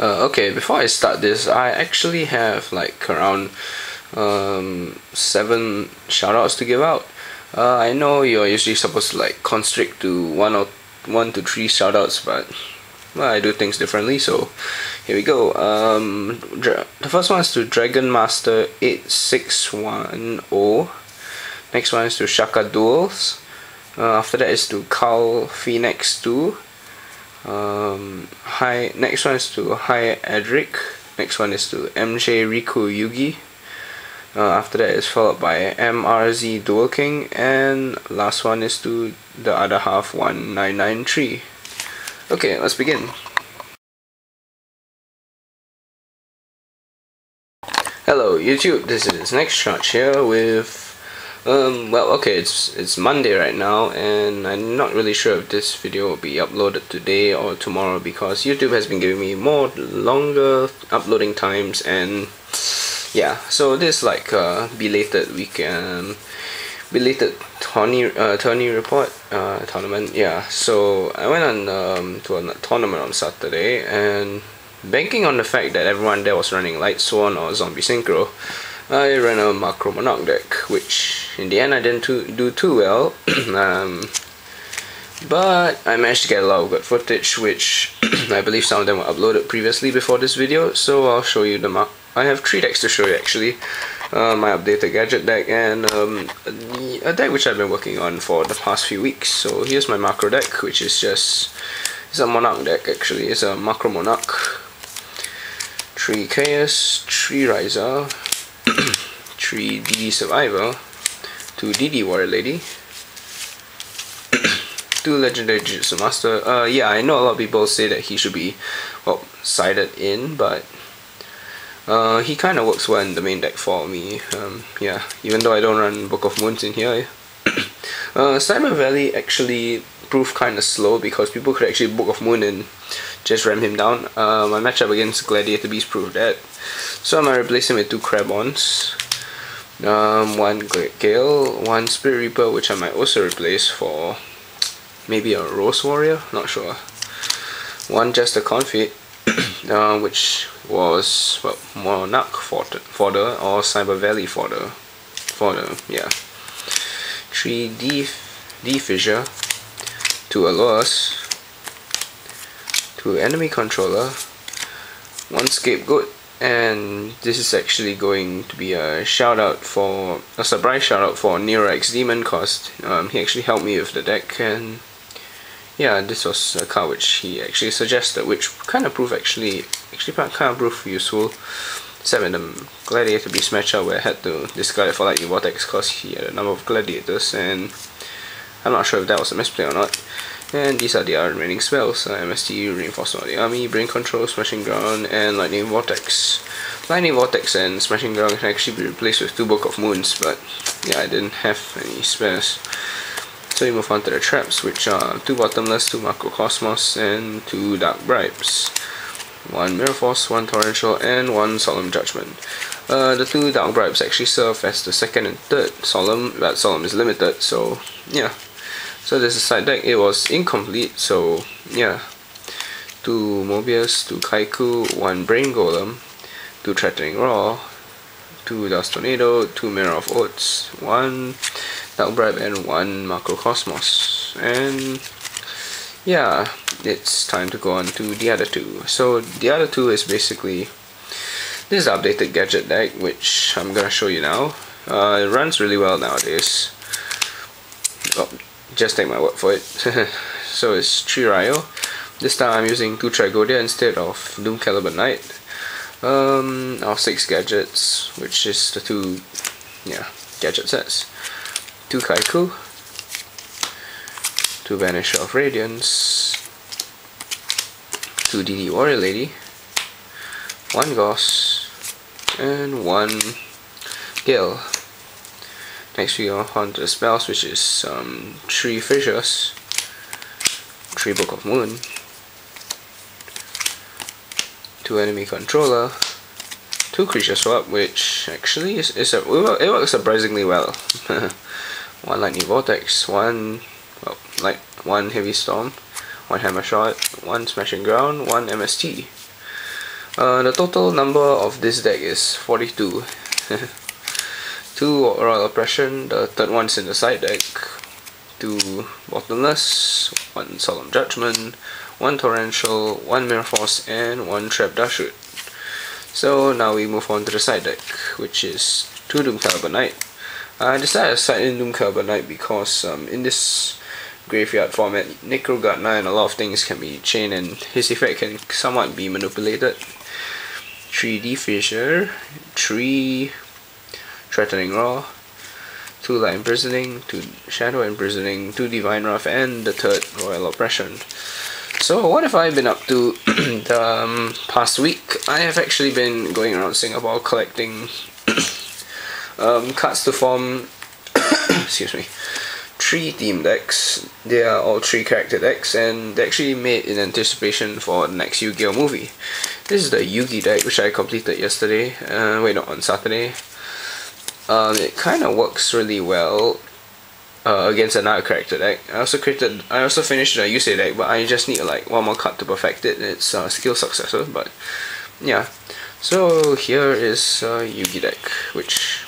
Okay, before I start this, I actually have like around 7 shoutouts to give out. I know you're usually supposed to like constrict to 1 to 3 shoutouts, but well, I do things differently, so here we go. The first one is to Dragon Master 8610. Next one is to ShakkaDuels. After that is to Carl Phoenix 2. Next one is to Highadric. Next one is to MjRikuYuGi. After that is followed by MRZduelking, and last one is to the other half 1993. Okay, let's begin. Hello YouTube, this is NeroXDemon here with well, okay, it's Monday right now, and I'm not really sure if this video will be uploaded today or tomorrow because YouTube has been giving me longer uploading times, and yeah, so this is like belated tourney report tournament. Yeah, so I went on to a tournament on Saturday, and banking on the fact that everyone there was running Light Swan or Zombie Synchro, I ran a Macro Monarch deck, which in the end I didn't do too well. But I managed to get a lot of good footage, which I believe some of them were uploaded previously before this video, so I'll show you the I have 3 decks to show you actually. My updated Gadget deck and a deck which I've been working on for the past few weeks. So here's my macro deck, which is it's a Monarch deck actually. It's a Macro Monarch. 3 Chaos, 3 Riser, 3 DD Survivor, 2 DD Warrior Lady, 2 Legendary Jujutsu Master. Yeah, I know a lot of people say that he should be, well, sided in, but he kind of works well in the main deck for me. Yeah, even though I don't run Book of Moons in here. Cyber Valley actually proved kind of slow because people could actually Book of Moon and just ram him down. My matchup against Gladiator Beast proved that. So I might replace him with 2 Crabons, 1 Gale, 1 Spirit Reaper, which I might also replace for maybe a Rose Warrior, not sure. 1 Jester Confit, which was, well, Monarch fodder or Cyber Valley fodder, yeah. 3 D Fissure, 2 Allures, 2 Enemy Controller, 1 Scapegoat, and this is actually going to be a surprise shout out for NeroXDemon because he actually helped me with the deck, and yeah, this was a card which he actually suggested, which kind of proved useful, except in the Gladiator Beast matchup where I had to discard it for Lightning Vortex because he had a number of Gladiators, and I'm not sure if that was a misplay or not. And these are the other remaining spells: MST, Reinforcement of the Army, Brain Control, Smashing Ground, and Lightning Vortex. Lightning Vortex and Smashing Ground can actually be replaced with 2 Book of Moons, but yeah, I didn't have any spares. So we move on to the traps, which are 2 Bottomless, 2 Macrocosmos, and 2 Dark Bribes. 1 Mirror Force, 1 Torrential, and 1 Solemn Judgment. The 2 Dark Bribes actually serve as the 2nd and 3rd Solemn, but Solemn is limited, so yeah. So this is a side deck. It was incomplete, so yeah. 2 Mobius, 2 Kaiku, 1 Brain Golem, 2 Threatening Roar, 2 Dust Tornado, 2 Mirror of Oaths, 1 Dark Bribe, and 1 Macrocosmos. And yeah, it's time to go on to the other 2. So the other 2 is basically, this is the updated Gadget deck, which I'm gonna show you now. It runs really well nowadays. Oh, just take my word for it. So it's 3 Ryo. This time I'm using 2 Trigodia instead of Doom Caliber Knight. Our 6 gadgets, which is the 2 gadget sets. 2 Kaiku, 2 Vanisher of Radiance, 2 DD Warrior Lady, 1 Goss, and 1 Gale. Next we go on to the spells, which is 3 Fissures, 3 Book of Moon, 2 Enemy Controller, 2 Creature Swap, which actually it works surprisingly well. 1 Lightning Vortex, 1 Heavy Storm, 1 Hammer Shot, 1 Smashing Ground, 1 MST. The total number of this deck is 42. 2 Royal Oppression, the third one's in the side deck, 2 Bottomless, 1 Solemn Judgment, 1 Torrential, 1 Mirror Force, and 1 Trap Dashwood. So now we move on to the side deck, which is 2 Doomcaliber Knight. I decided to side in Doomcaliber Knight because in this graveyard format, Necro Gardner and a lot of things can be chained and his effect can somewhat be manipulated. 3D Fissure, 3 Threatening Roar, 2 Light Imprisoning, 2 Shadow Imprisoning, 2 Divine Wrath, and the third Royal Oppression. So what have I been up to the past week? I have actually been going around Singapore collecting cards to form excuse me, 3 theme decks. They are all 3 character decks, and they're actually made in anticipation for the next Yu-Gi-Oh movie. This is the Yugi deck, which I completed yesterday, wait, no, on Saturday. It kind of works really well against another character deck. I also finished the Yusei deck, but I just need like 1 more card to perfect it. It's a skill successor, but yeah. So here is Yugi deck, which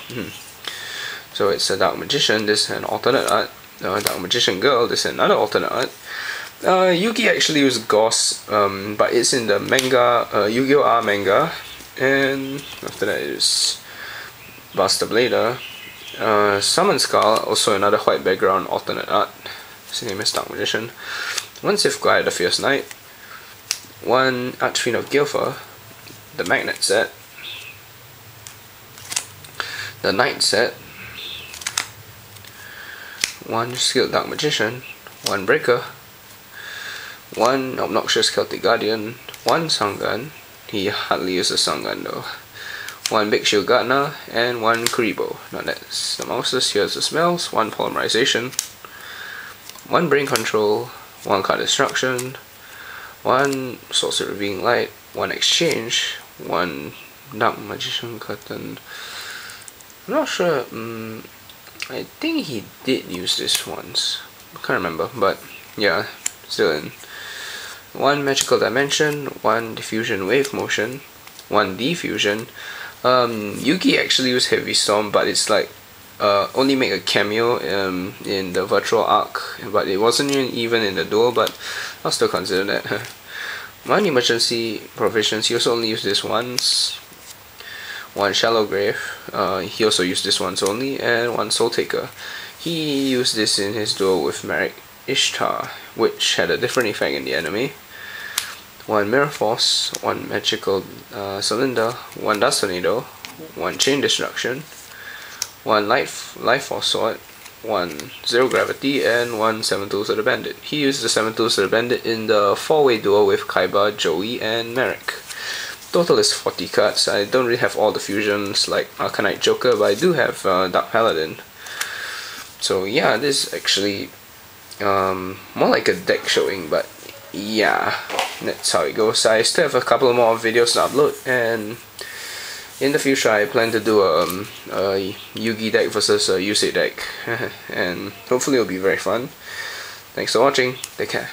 so it's a Dark Magician. This is an alternate art. Dark Magician Girl. This is another alternate art. Yugi actually used Gauss, but it's in the manga, Yu-Gi-Oh! R manga, and after that is Buster Blader. Summon Skull, also another white background alternate art. His name is Dark Magician. 1 Sifguy, the Fierce Knight. 1 Archfiend of Gilfer, the Magnet set. The Knight set. 1 Skilled Dark Magician. 1 Breaker. 1 Obnoxious Celtic Guardian. 1 Sungun. He hardly uses Sungun though. 1 Big Shield Gardener, and 1 Kuribo. Now that's the mouses. Here's the smells. 1 Polymerization, 1 Brain Control, 1 Card Destruction, 1 Sorcerer Revealing Light, 1 Exchange, 1 Dark Magician Curtain. I'm not sure. I think he did use this once. I can't remember, but yeah, still in. 1 Magical Dimension, 1 Diffusion Wave Motion, 1 Diffusion. Yugi actually used Heavy Storm, but it's like only make a cameo in the virtual arc, but it wasn't even in the duel, but I'll still consider that. 1 Emergency Provisions, he also only used this once. 1 Shallow Grave, he also used this once only, and 1 Soul Taker. He used this in his duel with Merrick Ishtar, which had a different effect in the enemy. 1 Mirror Force, 1 Magical Cylinder, 1 Dust Tornado, 1 Chain Destruction, 1 Life Force Sword, 1 Zero Gravity, and 1 7 Tools of the Bandit. He used the 7 Tools of the Bandit in the 4-way duel with Kaiba, Joey, and Merrick. Total is 40 cards. I don't really have all the fusions like Arcanite Joker, but I do have Dark Paladin. So yeah, this is actually more like a deck showing, but yeah, that's how it goes. I still have a couple more videos to upload, and in the future I plan to do a Yugi deck versus a Yusei deck and hopefully it'll be very fun. Thanks for watching, take care.